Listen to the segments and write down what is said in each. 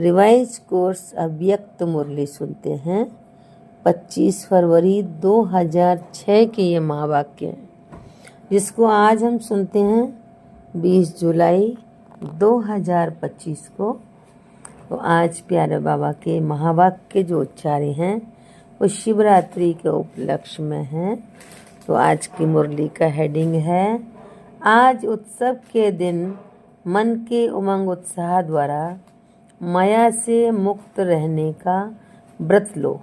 Revise course अव्यक्त मुरली सुनते हैं। 25 फरवरी 2006 के ये महावाक्य हैं, जिसको आज हम सुनते हैं 20 जुलाई 2025 को। तो आज प्यारे बाबा के महावाक्य जो उच्चारे हैं वो शिवरात्रि के उपलक्ष्य में हैं। तो आज की मुरली का हेडिंग है, आज उत्सव के दिन मन के उमंग उत्साह द्वारा माया से मुक्त रहने का व्रत लो।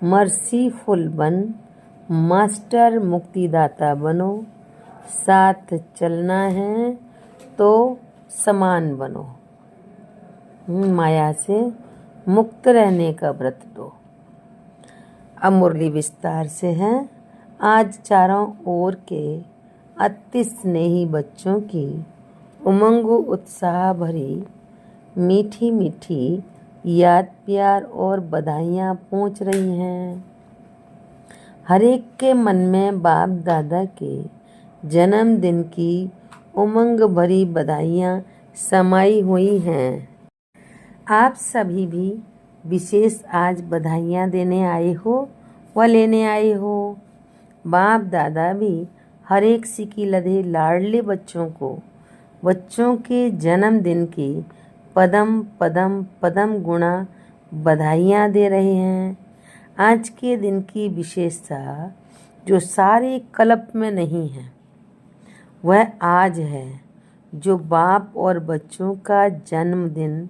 मर्सीफुल बन, मास्टर मुक्तिदाता बनो। साथ चलना है तो समान बनो। माया से मुक्त रहने का व्रत लो। अब मुरली विस्तार से है। आज चारों ओर के अति स्नेही बच्चों की उमंग उत्साह भरी मीठी मीठी याद प्यार और बधाइयाँ पहुँच रही हैं। हर एक के मन में बाप दादा के जन्मदिन की उमंग भरी बधाइयाँ समाई हुई हैं। आप सभी भी विशेष आज बधाइयाँ देने आए हो व लेने आए हो। बाप दादा भी हर एक सिकी लधे लाडले बच्चों के जन्मदिन की पदम पदम पदम गुणा बधाइयाँ दे रहे हैं। आज के दिन की विशेषता जो सारे कल्प में नहीं है, वह आज है, जो बाप और बच्चों का जन्मदिन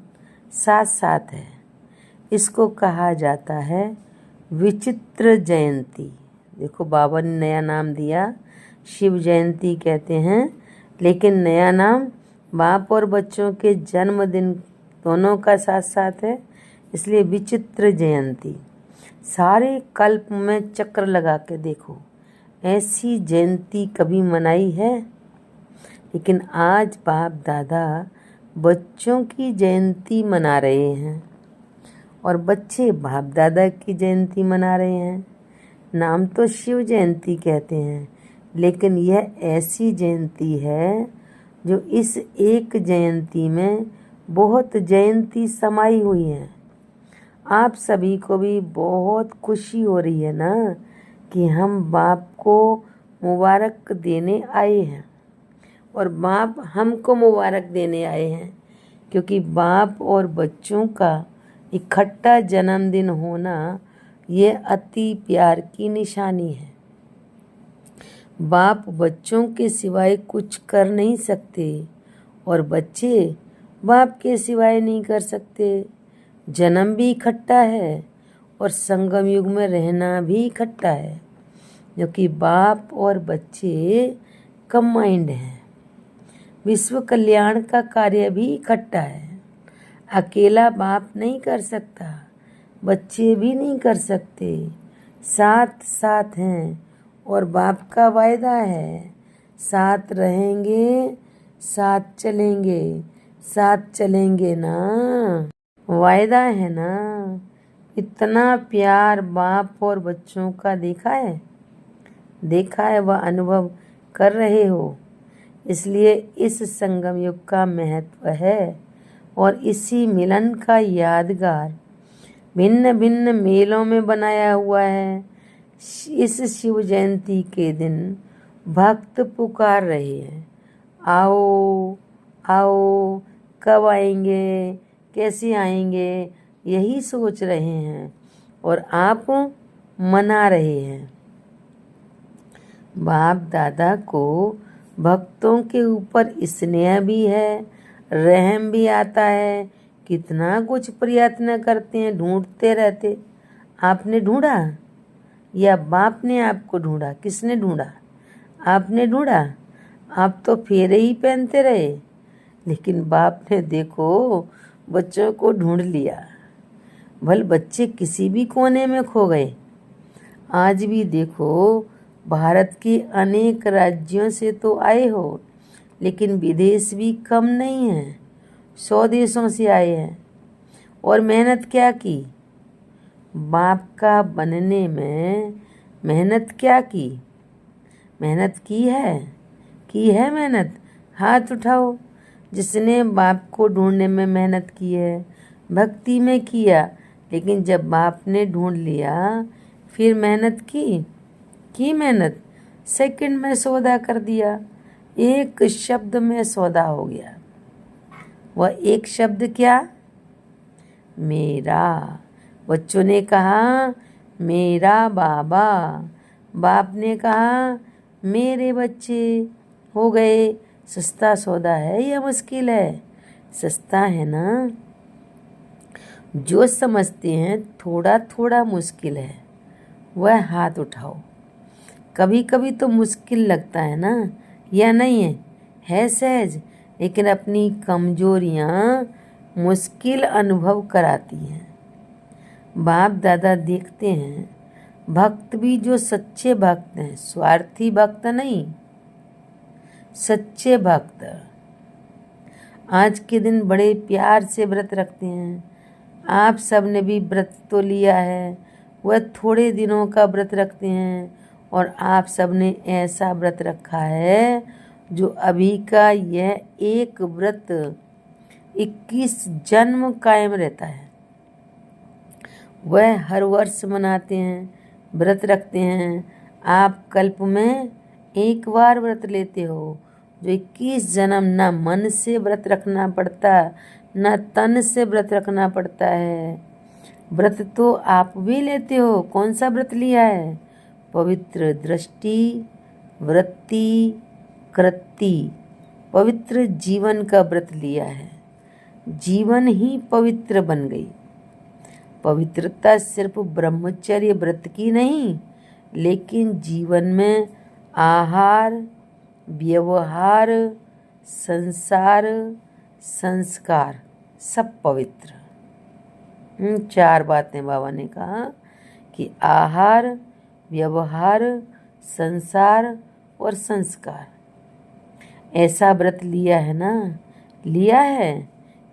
साथ साथ है। इसको कहा जाता है विचित्र जयंती। देखो, बाबा ने नया नाम दिया, शिव जयंती कहते हैं, लेकिन नया नाम बाप और बच्चों के जन्मदिन दोनों का साथ साथ है, इसलिए विचित्र जयंती। सारे कल्प में चक्र लगा के देखो, ऐसी जयंती कभी मनाई है? लेकिन आज बाप दादा बच्चों की जयंती मना रहे हैं और बच्चे बाप दादा की जयंती मना रहे हैं। नाम तो शिव जयंती कहते हैं, लेकिन यह ऐसी जयंती है जो इस एक जयंती में बहुत जयंती समाई हुई है। आप सभी को भी बहुत खुशी हो रही है ना कि हम बाप को मुबारक देने आए हैं और बाप हमको मुबारक देने आए हैं, क्योंकि बाप और बच्चों का इकट्ठा जन्मदिन होना ये अति प्यार की निशानी है। बाप बच्चों के सिवाय कुछ कर नहीं सकते और बच्चे बाप के सिवाय नहीं कर सकते। जन्म भी इकट्ठा है और संगम युग में रहना भी इकट्ठा है, क्योंकि बाप और बच्चे कंबाइंड हैं। विश्व कल्याण का कार्य भी इकट्ठा है। अकेला बाप नहीं कर सकता, बच्चे भी नहीं कर सकते, साथ साथ हैं और बाप का वायदा है, साथ रहेंगे, साथ चलेंगे ना, वायदा है ना। इतना प्यार बाप और बच्चों का देखा है, वह अनुभव कर रहे हो। इसलिए इस संगम युग का महत्व है और इसी मिलन का यादगार भिन्न भिन्न मेलों में बनाया हुआ है। इस शिव जयंती के दिन भक्त पुकार रहे हैं, आओ आओ, कब आएंगे, कैसे आएंगे, यही सोच रहे हैं और आप मना रहे हैं। बाप दादा को भक्तों के ऊपर स्नेह भी है, रहम भी आता है। कितना कुछ प्रयत्न करते हैं, ढूंढते रहते। आपने ढूंढा या बाप ने आपको ढूंढा? किसने ढूंढा? आपने ढूंढा। आप तो फेरे ही पहनते रहे, लेकिन बाप ने देखो बच्चों को ढूंढ लिया। भले बच्चे किसी भी कोने में खो गए, आज भी देखो भारत के अनेक राज्यों से तो आए हो, लेकिन विदेश भी कम नहीं है। 100 देशों से आए हैं और मेहनत क्या की? बाप का बनने में मेहनत क्या की? मेहनत की है मेहनत। हाथ उठाओ जिसने बाप को ढूंढने में मेहनत की है। भक्ति में किया, लेकिन जब बाप ने ढूंढ लिया फिर मेहनत की मेहनत, सेकंड में सौदा कर दिया, एक शब्द में सौदा हो गया। वह एक शब्द क्या? मेरा। बच्चों ने कहा मेरा बाबा, बाप ने कहा मेरे बच्चे। हो गए। सस्ता सौदा है या मुश्किल है? सस्ता है ना। जो समझते हैं थोड़ा थोड़ा मुश्किल है वह हाथ उठाओ। कभी कभी तो मुश्किल लगता है ना, या नहीं है सहज, लेकिन अपनी कमजोरियाँ मुश्किल अनुभव कराती हैं। बाप दादा देखते हैं भक्त भी जो सच्चे भक्त हैं, स्वार्थी भक्त नहीं, सच्चे भक्त आज के दिन बड़े प्यार से व्रत रखते हैं। आप सब ने भी व्रत तो लिया है, वह थोड़े दिनों का व्रत रखते हैं, और आप सब ने ऐसा व्रत रखा है जो अभी का यह एक व्रत 21 जन्म कायम रहता है। वह हर वर्ष मनाते हैं, व्रत रखते हैं। आप कल्प में एक बार व्रत लेते हो, जो 21 जन्म ना मन से व्रत रखना पड़ता, ना तन से व्रत रखना पड़ता है। व्रत तो आप भी लेते हो। कौन सा व्रत लिया है? पवित्र दृष्टि, वृत्ति, कृति, पवित्र जीवन का व्रत लिया है। जीवन ही पवित्र बन गई। पवित्रता सिर्फ ब्रह्मचर्य व्रत की नहीं, लेकिन जीवन में आहार, व्यवहार, संसार, संस्कार सब पवित्र। 4 बातें बाबा ने कहा कि आहार, व्यवहार, संसार और संस्कार। ऐसा व्रत लिया है ना? लिया है?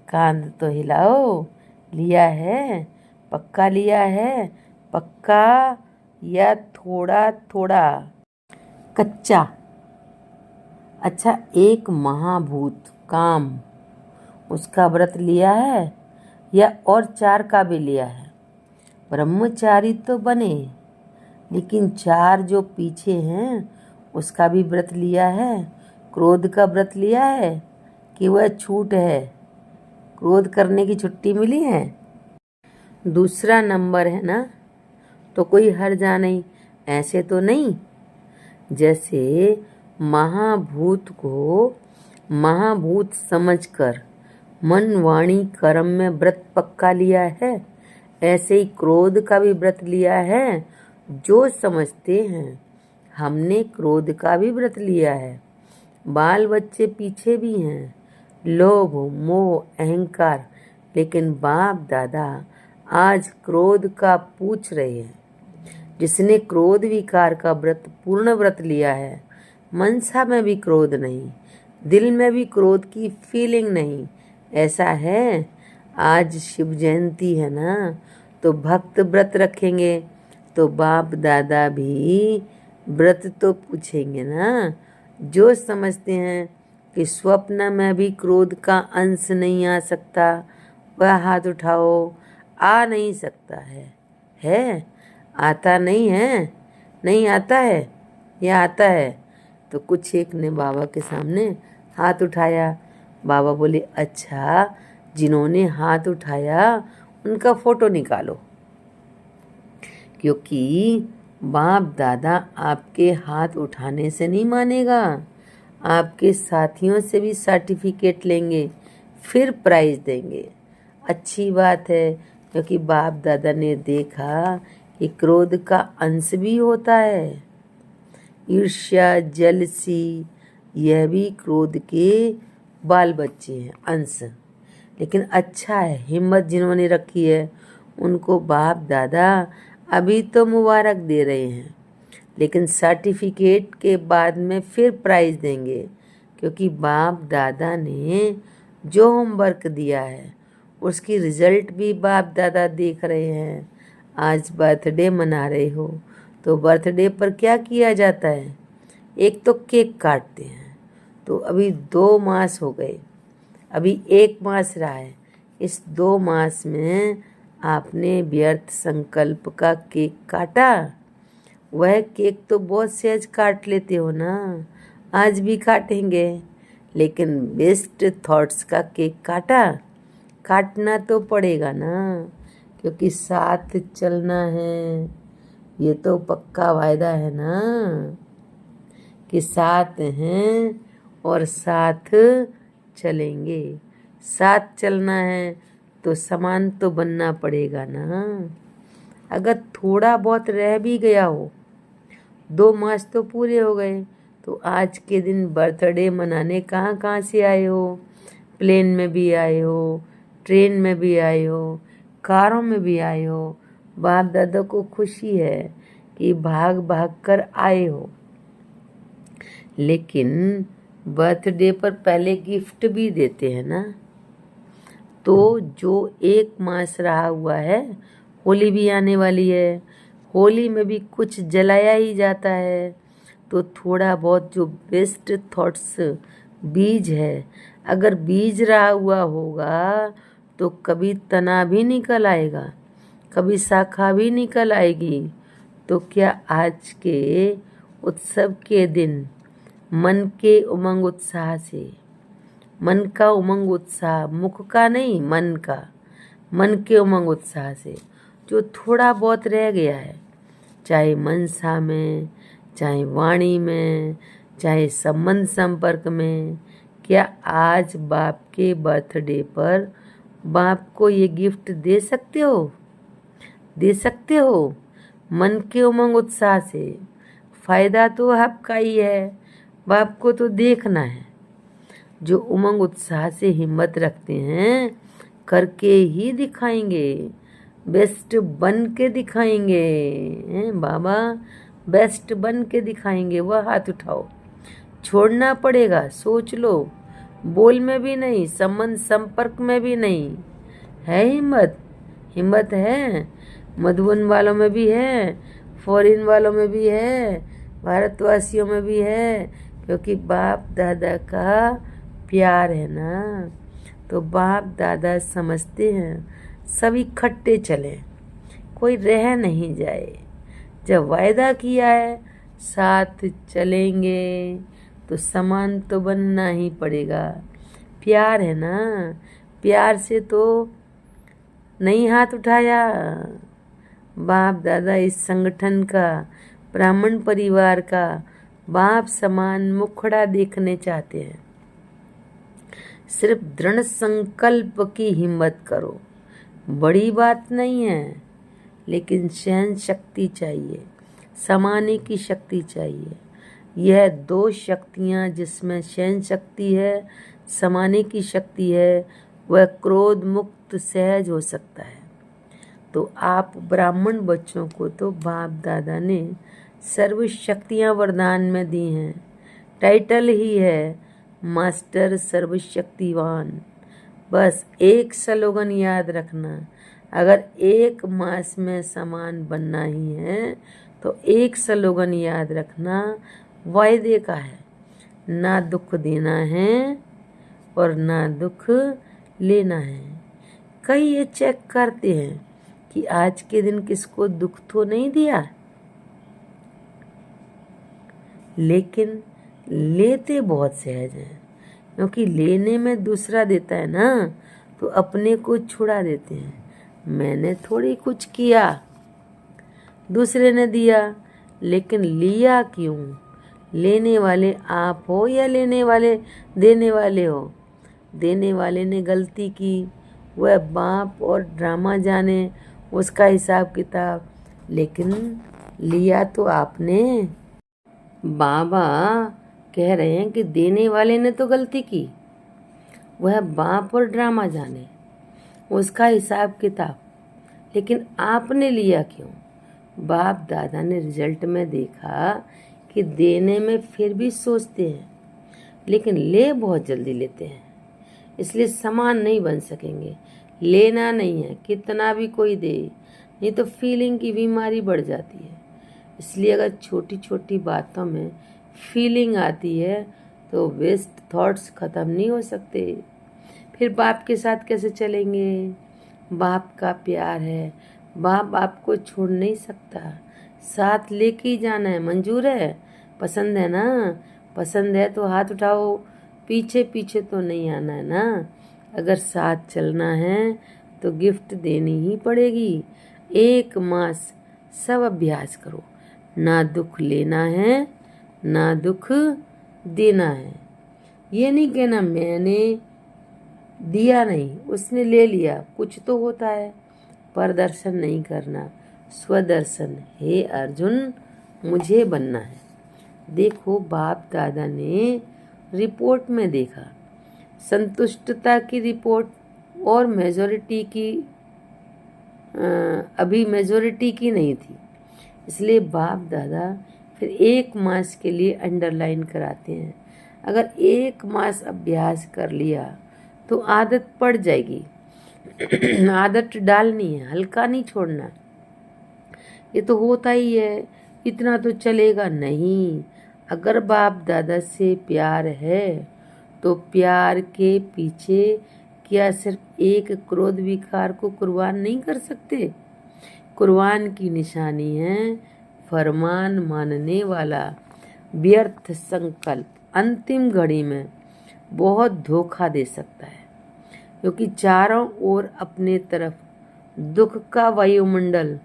कांध तो हिलाओ। लिया है? पक्का लिया है? पक्का या थोड़ा थोड़ा? कच्चा? अच्छा, एक महाभूत काम, उसका व्रत लिया है या और 4 का भी लिया है? ब्रह्मचारी तो बने, लेकिन 4 जो पीछे हैं उसका भी व्रत लिया है? क्रोध का व्रत लिया है कि वह छूट है? क्रोध करने की छुट्टी मिली है? दूसरा नंबर है ना, तो कोई हर्जा नहीं, ऐसे तो नहीं। जैसे महाभूत को महाभूत समझकर मन वाणी कर्म में व्रत पक्का लिया है, ऐसे ही क्रोध का भी व्रत लिया है। जो समझते हैं हमने क्रोध का भी व्रत लिया है। बाल बच्चे पीछे भी हैं, लोभ, मोह, अहंकार, लेकिन बाप दादा आज क्रोध का पूछ रहे हैं। जिसने क्रोध विकार का व्रत पूर्ण व्रत लिया है, मनसा में भी क्रोध नहीं, दिल में भी क्रोध की फीलिंग नहीं, ऐसा है। आज शिव जयंती है ना, तो भक्त व्रत रखेंगे तो बाप दादा भी व्रत तो पूछेंगे ना। जो समझते हैं कि स्वप्न में भी क्रोध का अंश नहीं आ सकता, वह हाथ उठाओ। आ नहीं सकता है? आता नहीं है? नहीं आता है या आता है? तो कुछ एक ने बाबा के सामने हाथ उठाया। बाबा बोले, अच्छा, जिन्होंने हाथ उठाया उनका फोटो निकालो, क्योंकि बाप दादा आपके हाथ उठाने से नहीं मानेगा, आपके साथियों से भी सर्टिफिकेट लेंगे, फिर प्राइज देंगे। अच्छी बात है, क्योंकि बाप दादा ने देखा कि क्रोध का अंश भी होता है। ईर्ष्या, जलसी, यह भी क्रोध के बाल बच्चे हैं, अंश। लेकिन अच्छा है, हिम्मत जिन्होंने रखी है उनको बाप दादा अभी तो मुबारक दे रहे हैं, लेकिन सर्टिफिकेट के बाद में फिर प्राइज़ देंगे, क्योंकि बाप दादा ने जो होमवर्क दिया है उसकी रिज़ल्ट भी बाप दादा देख रहे हैं। आज बर्थडे मना रहे हो तो बर्थडे पर क्या किया जाता है? एक तो केक काटते हैं। तो अभी 2 मास हो गए, अभी 1 मास रहा है, इस 2 मास में आपने व्यर्थ संकल्प का केक काटा। वह केक तो बहुत सहज काट लेते हो ना, आज भी काटेंगे, लेकिन बेस्ट थॉट्स का केक काटना तो पड़ेगा ना, क्योंकि साथ चलना है। ये तो पक्का वायदा है ना कि साथ हैं और साथ चलेंगे। साथ चलना है तो समान तो बनना पड़ेगा ना। अगर थोड़ा बहुत रह भी गया हो, 2 मास तो पूरे हो गए, तो आज के दिन बर्थडे मनाने कहाँ कहाँ से आए हो। प्लेन में भी आए हो, ट्रेन में भी आए हो, कारों में भी आए हो। बाप दादा को खुशी है कि भाग भाग कर आए हो, लेकिन बर्थडे पर पहले गिफ्ट भी देते हैं ना। तो जो 1 मास रहा हुआ है, होली भी आने वाली है, होली में भी कुछ जलाया ही जाता है। तो थोड़ा बहुत जो बेस्ट थॉट्स बीज है, अगर बीज रहा हुआ होगा तो कभी तना भी निकल आएगा, कभी शाखा भी निकल आएगी। तो क्या आज के उत्सव के दिन मन के उमंग उत्साह से, मन का उमंग उत्साह, मुख का नहीं, मन के उमंग उत्साह से जो थोड़ा बहुत रह गया है, चाहे मनसा में, चाहे वाणी में, चाहे संबंध संपर्क में, क्या आज बाप के बर्थडे पर बाप को ये गिफ्ट दे सकते हो? दे सकते हो मन के उमंग उत्साह से। फायदा तो आपका ही है, बाप को तो देखना है। जो उमंग उत्साह से हिम्मत रखते हैं, करके ही दिखाएंगे, बेस्ट बन के दिखाएंगे। बाबा बेस्ट बन के दिखाएंगे। वह हाथ उठाओ। छोड़ना पड़ेगा, सोच लो। बोल में भी नहीं, संबंध संपर्क में भी नहीं। है हिम्मत? हिम्मत है। मधुबन वालों में भी है, फॉरेन वालों में भी है, भारतवासियों में भी है, क्योंकि बाप दादा का प्यार है ना। तो बाप दादा समझते हैं सब इकट्ठे चलें, कोई रह नहीं जाए। जब वायदा किया है साथ चलेंगे तो समान तो बनना ही पड़ेगा। प्यार है ना, प्यार से तो नहीं हाथ उठाया। बाप दादा इस संगठन का, ब्राह्मण परिवार का बाप समान मुखड़ा देखने चाहते हैं। सिर्फ दृढ़ संकल्प की हिम्मत करो। बड़ी बात नहीं है, लेकिन सहन शक्ति चाहिए, समाने की शक्ति चाहिए। यह 2 शक्तियाँ जिसमें सहन शक्ति है, समाने की शक्ति है, वह क्रोध मुक्त सहज हो सकता है। तो आप ब्राह्मण बच्चों को तो बाप दादा ने सर्व शक्तियाँ वरदान में दी हैं। टाइटल ही है मास्टर सर्वशक्तिवान। बस एक स्लोगन याद रखना, अगर 1 मास में समान बनना ही है तो एक स्लोगन याद रखना, वायदे का है। ना दुख देना है और ना दुख लेना है। कई ये चेक करते हैं कि आज के दिन किसको दुख तो नहीं दिया, लेकिन लेते बहुत सहज हैं। क्योंकि लेने में दूसरा देता है ना, तो अपने को छुड़ा देते हैं। मैंने थोड़ी कुछ किया, दूसरे ने दिया, लेकिन लिया क्यों? लेने वाले आप हो या लेने वाले देने वाले हो? देने वाले ने गलती की, वह बाप और ड्रामा जाने उसका हिसाब किताब, लेकिन लिया तो आपने। बाबा कह रहे हैं कि देने वाले ने तो गलती की, वह बाप और ड्रामा जाने उसका हिसाब किताब, लेकिन आपने लिया क्यों? बाप दादा ने रिजल्ट में देखा कि देने में फिर भी सोचते हैं, लेकिन ले बहुत जल्दी लेते हैं, इसलिए समान नहीं बन सकेंगे। लेना नहीं है, कितना भी कोई दे, नहीं तो फीलिंग की बीमारी बढ़ जाती है। इसलिए अगर छोटी छोटी बातों में फीलिंग आती है तो वेस्ट थॉट्स ख़त्म नहीं हो सकते। फिर बाप के साथ कैसे चलेंगे? बाप का प्यार है, बाप आपको छोड़ नहीं सकता, साथ लेके ही जाना है। मंजूर है? पसंद है ना? पसंद है तो हाथ उठाओ, पीछे पीछे तो नहीं आना है ना। अगर साथ चलना है तो गिफ्ट देनी ही पड़ेगी। 1 मास सब अभ्यास करो, ना दुख लेना है ना दुख देना है। ये नहीं कहना मैंने दिया नहीं, उसने ले लिया, कुछ तो होता है। प्रदर्शन नहीं करना, स्वदर्शन। हे अर्जुन, मुझे बनना है। देखो, बाप दादा ने रिपोर्ट में देखा, संतुष्टता की रिपोर्ट और मेजॉरिटी की अभी मेजॉरिटी की नहीं थी। इसलिए बाप दादा फिर 1 मास के लिए अंडरलाइन कराते हैं। अगर 1 मास अभ्यास कर लिया तो आदत पड़ जाएगी। आदत डालनी है, हल्का नहीं छोड़ना। ये तो होता ही है, इतना तो चलेगा नहीं। अगर बाप दादा से प्यार है तो प्यार के पीछे क्या सिर्फ एक क्रोध विकार को कुर्बान नहीं कर सकते? कुर्बान की निशानी है फरमान मानने वाला व्यर्थ संकल्प अंतिम घड़ी में बहुत धोखा दे सकता है, क्योंकि चारों ओर अपने तरफ दुख का वायुमंडल,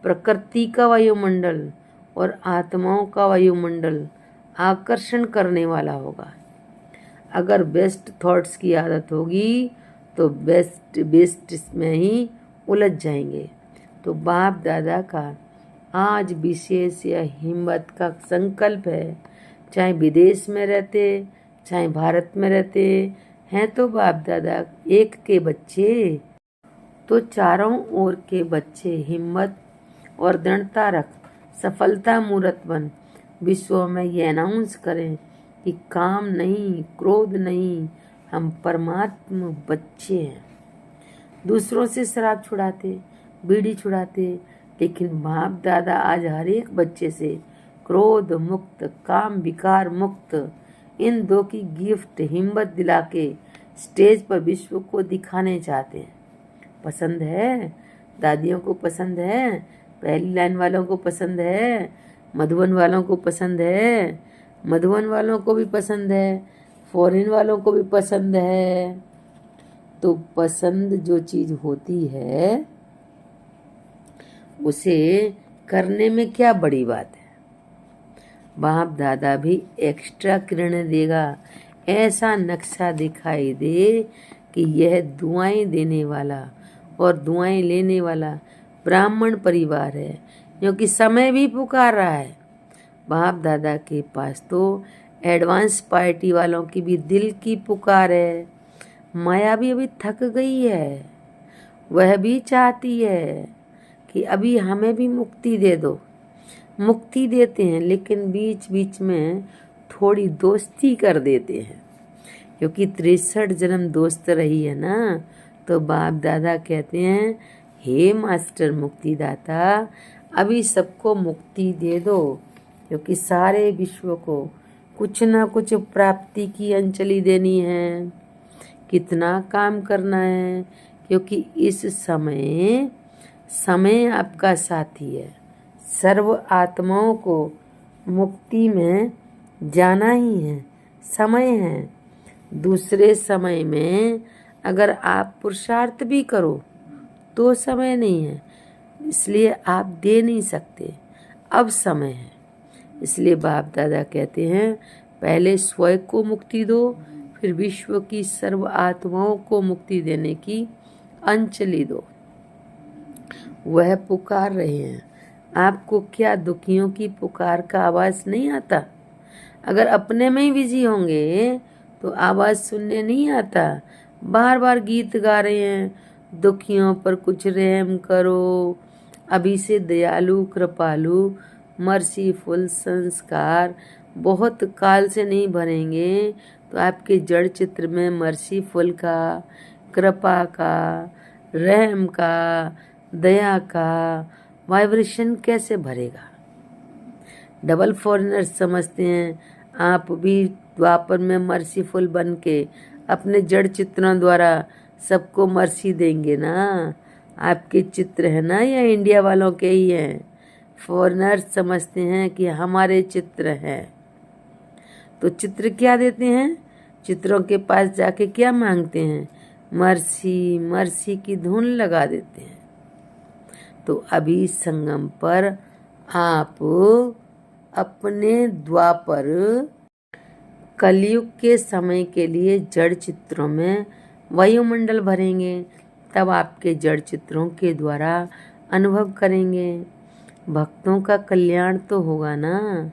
प्रकृति का वायुमंडल और आत्माओं का वायुमंडल आकर्षण करने वाला होगा। अगर बेस्ट थॉट्स की आदत होगी तो बेस्ट में ही उलझ जाएंगे। तो बाप दादा का आज विशेष या हिम्मत का संकल्प है, चाहे विदेश में रहते चाहे भारत में रहते हैं, तो बाप दादा एक के बच्चे, तो चारों ओर के बच्चे हिम्मत और दृढ़ता रख सफलता मूर्त बन विश्व में ये अनाउंस करें कि काम नहीं, क्रोध नहीं, हम परमात्मा बच्चे हैं। दूसरों से शराब छुड़ाते, बीड़ी छुड़ाते, लेकिन बाप दादा आज हर एक बच्चे से क्रोध मुक्त, काम विकार मुक्त, इन 2 की गिफ्ट हिम्मत दिला के स्टेज पर विश्व को दिखाने चाहते हैं। पसंद है? दादियों को पसंद है? पहली लाइन वालों को पसंद है? मधुबन वालों को पसंद है? मधुबन वालों को भी पसंद है, फॉरेन वालों को भी पसंद है। तो पसंद जो चीज होती है उसे करने में क्या बड़ी बात है? बाप दादा भी एक्स्ट्रा किरण देगा, ऐसा नक्शा दिखाई दे कि यह दुआएं देने वाला और दुआएं लेने वाला ब्राह्मण परिवार है, क्योंकि समय भी पुकार रहा है। बाप दादा के पास तो एडवांस पार्टी वालों की भी दिल की पुकार है। माया भी अभी थक गई है, वह भी चाहती है कि अभी हमें भी मुक्ति दे दो। मुक्ति देते हैं, लेकिन बीच बीच में थोड़ी दोस्ती कर देते हैं, क्योंकि 63 जन्म दोस्त रही है ना। तो बाप दादा कहते हैं, हे मास्टर मुक्तिदाता, अभी सबको मुक्ति दे दो, क्योंकि सारे विश्व को कुछ ना कुछ प्राप्ति की अंजलि देनी है। कितना काम करना है, क्योंकि इस समय आपका साथी है। सर्व आत्माओं को मुक्ति में जाना ही है, समय है। दूसरे समय में अगर आप पुरुषार्थ भी करो तो समय नहीं है, इसलिए आप दे नहीं सकते। अब समय है, इसलिए बाप दादा कहते हैं, पहले स्वयं को मुक्ति दो, फिर विश्व की सर्व आत्माओं को मुक्ति देने की अंजलि दो। वह पुकार रहे हैं। आपको क्या दुखियों की पुकार का आवाज नहीं आता? अगर अपने में ही बिजी होंगे तो आवाज सुनने नहीं आता। बार बार गीत गा रहे हैं, दुखियों पर कुछ रहम करो, अभी से दयालु कृपालु मर्सीफुल संस्कार बहुत काल से नहीं भरेंगे तो आपके जड़ चित्र में मर्सीफुल का, कृपा का, रहम का, दया का वाइब्रेशन कैसे भरेगा? डबल फॉरेनर समझते हैं आप भी द्वापर में मर्सीफुल बन के अपने जड़ चित्रों द्वारा सबको मर्सी देंगे ना। आपके चित्र है ना या इंडिया वालों के ही हैं? फॉरेनर्स समझते हैं कि हमारे चित्र हैं, तो चित्र क्या देते हैं? चित्रों के पास जाके क्या मांगते हैं? मर्सी मर्सी की धुन लगा देते हैं। तो अभी संगम पर आप अपने द्वापर कलयुग के समय के लिए जड़ चित्रों में वायुमंडल भरेंगे, तब आपके जड़ चित्रों के द्वारा अनुभव करेंगे। भक्तों का कल्याण तो होगा ना।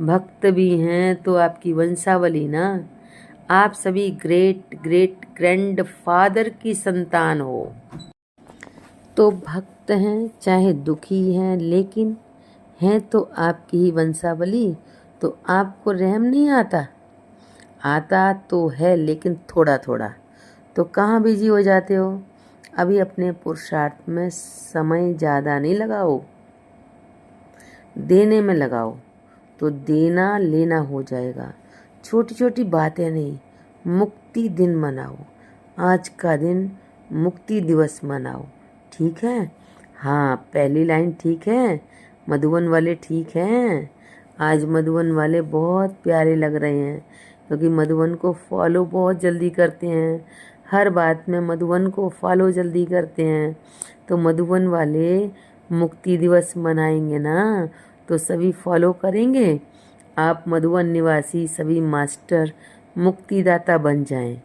भक्त भी हैं तो आपकी वंशावली ना। आप सभी ग्रेट ग्रेट ग्रैंड फादर की संतान हो, तो भक्त हैं चाहे दुखी हैं, लेकिन हैं तो आपकी ही वंशावली। तो आपको रहम नहीं आता? आता तो है, लेकिन थोड़ा थोड़ा। तो कहाँ बिजी हो जाते हो? अभी अपने पुरुषार्थ में समय ज़्यादा नहीं लगाओ, देने में लगाओ, तो देना लेना हो जाएगा। छोटी छोटी बातें नहीं, मुक्ति दिन मनाओ। आज का दिन मुक्ति दिवस मनाओ, ठीक है? हाँ, पहली लाइन ठीक है? मधुबन वाले ठीक हैं? आज मधुबन वाले बहुत प्यारे लग रहे हैं, क्योंकि मधुबन को फॉलो बहुत जल्दी करते हैं। हर बात में मधुबन को फॉलो जल्दी करते हैं। तो मधुबन वाले मुक्ति दिवस मनाएंगे ना, तो सभी फॉलो करेंगे। आप मधुबन निवासी सभी मास्टर मुक्तिदाता बन जाएं।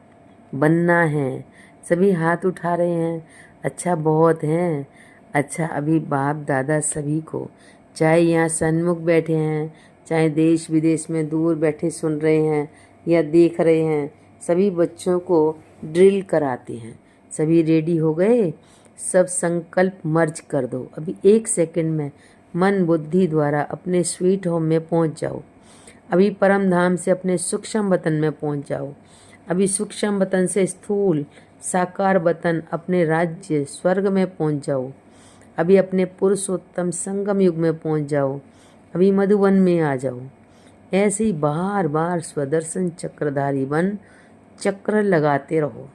बनना है। सभी हाथ उठा रहे हैं। अच्छा, बहुत हैं। अच्छा, अभी बाप दादा सभी को, चाहे यहाँ सन्मुख बैठे हैं, चाहे देश विदेश में दूर बैठे सुन रहे हैं या देख रहे हैं, सभी बच्चों को ड्रिल कराते हैं। सभी रेडी हो गए? सब संकल्प मर्ज कर दो। अभी 1 सेकंड में मन बुद्धि द्वारा अपने स्वीट होम में पहुंच जाओ। अभी परम धाम से अपने सूक्ष्म वतन में पहुंच जाओ। अभी सूक्ष्म वतन से स्थूल साकार वतन अपने राज्य स्वर्ग में पहुंच जाओ। अभी अपने पुरुषोत्तम संगम युग में पहुंच जाओ। अभी मधुबन में आ जाओ। ऐसे ही बार बार स्वदर्शन चक्रधारी बन चक्र लगाते रहो।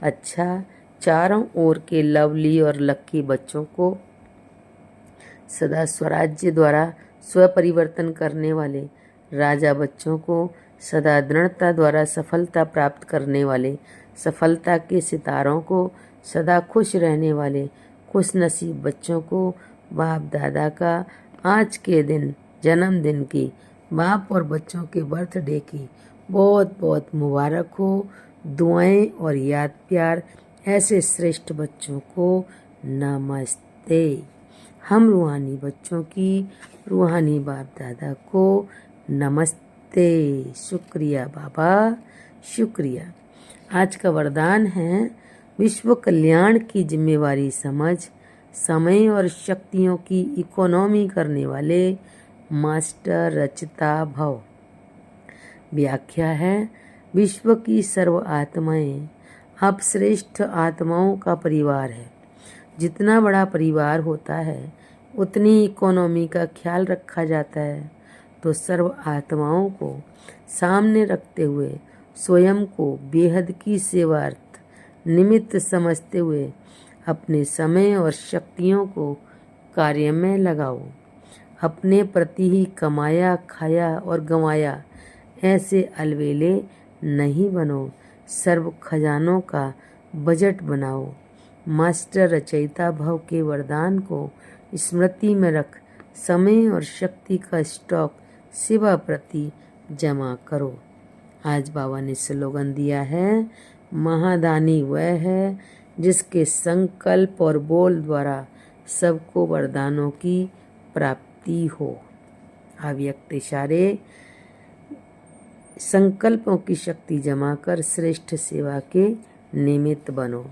अच्छा, चारों ओर के लवली और लक्की बच्चों को सदा स्वराज्य द्वारा स्वपरिवर्तन करने वाले राजा बच्चों को, सदा दृढ़ता द्वारा सफलता प्राप्त करने वाले सफलता के सितारों को, सदा खुश रहने वाले खुश नसीब बच्चों को बाप दादा का आज के दिन जन्मदिन की, बाप और बच्चों के बर्थडे की बहुत बहुत मुबारक हो। दुआएं और याद प्यार ऐसे श्रेष्ठ बच्चों को नमस्ते। हम रूहानी बच्चों की रूहानी बाप दादा को नमस्ते। शुक्रिया बाबा, शुक्रिया। आज का वरदान है, विश्व कल्याण की जिम्मेवारी समझ समय और शक्तियों की इकोनॉमी करने वाले मास्टर रचिता भव। व्याख्या है, विश्व की सर्व आत्माएं आप श्रेष्ठ आत्माओं का परिवार है। जितना बड़ा परिवार होता है उतनी इकोनॉमी का ख्याल रखा जाता है। तो सर्व आत्माओं को सामने रखते हुए स्वयं को बेहद की सेवार्थ निमित्त समझते हुए अपने समय और शक्तियों को कार्य में लगाओ। अपने प्रति ही कमाया खाया और गंवाया ऐसे अलवेले नहीं बनो। सर्व खजानों का बजट बनाओ। मास्टर रचयिता भव के वरदान को स्मृति में रख समय और शक्ति का स्टॉक सेवा प्रति जमा करो। आज बाबा ने स्लोगन दिया है, महादानी वह है जिसके संकल्प और बोल द्वारा सबको वरदानों की प्राप्ति हो। अव्यक्त इशारे संकल्पों की शक्ति जमा कर श्रेष्ठ सेवा के निमित्त बनो।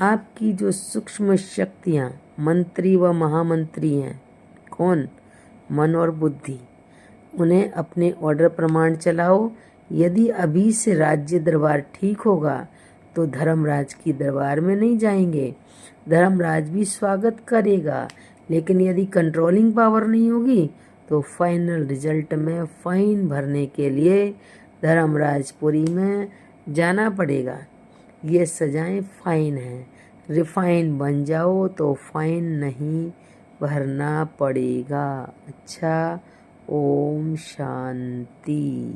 आपकी जो सूक्ष्म शक्तियाँ मंत्री व महामंत्री हैं, कौन? मन और बुद्धि, उन्हें अपने ऑर्डर प्रमाण चलाओ। यदि अभी से राज्य दरबार ठीक होगा तो धर्मराज की दरबार में नहीं जाएंगे। धर्मराज भी स्वागत करेगा, लेकिन यदि कंट्रोलिंग पावर नहीं होगी तो फाइनल रिजल्ट में फाइन भरने के लिए धर्मराजपुरी में जाना पड़ेगा। ये सजाएं फाइन हैं, रिफाइन बन जाओ तो फाइन नहीं भरना पड़ेगा। अच्छा, ओम शांति।